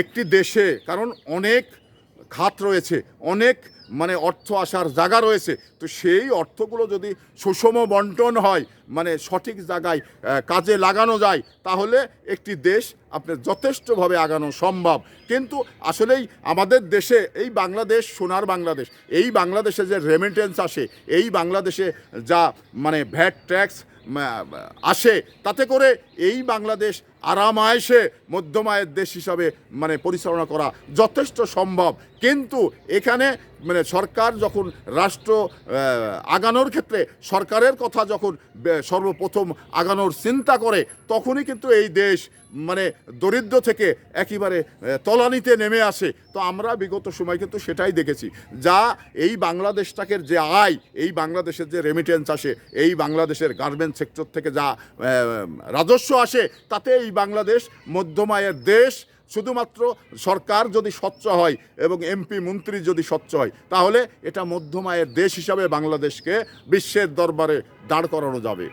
একটি দেশে, কারণ অনেক খাত রয়েছে, অনেক মানে অর্থ আসার জায়গা রয়েছে, তো সেই অর্থগুলো যদি সুষম বন্টন হয়, মানে সঠিক জায়গায় কাজে লাগানো যায়, তাহলে একটি দেশ আপনার যথেষ্টভাবে আগানো সম্ভব। কিন্তু আসলেই আমাদের দেশে, এই বাংলাদেশ সোনার বাংলাদেশ, এই বাংলাদেশে যে রেমিটেন্স আসে, এই বাংলাদেশে যা মানে ভ্যাট ট্যাক্স আসে, তাতে করে এই বাংলাদেশ আরাম-আয়েশে মধ্যম আয়ের দেশ হিসাবে মানে পরিচালনা করা যথেষ্ট সম্ভব। কিন্তু এখানে মানে সরকার যখন রাষ্ট্র আগানোর ক্ষেত্রে সরকারের কথা যখন সর্বপ্রথম আগানোর চিন্তা করে, তখনই কিন্তু এই দেশ মানে দরিদ্র থেকে একেবারে তলানিতে নেমে আসে। তো আমরা বিগত সময় কিন্তু সেটাই দেখেছি, যা এই বাংলাদেশটাকে যে আয়, এই বাংলাদেশের যে রেমিটেন্স আসে, এই বাংলাদেশের গার্মেন্টস সেক্টর থেকে যা রাজস্ব আসে, তাতে এই বাংলাদেশ মধ্যম আয়ের দেশ। শুধুমাত্র সরকার যদি স্বচ্ছ হয় এবং এমপি মন্ত্রী যদি স্বচ্ছ হয়, তাহলে এটা মধ্যম আয়ের দেশ হিসাবে বাংলাদেশকে বিশ্বের দরবারে দাঁড় করানো যাবে।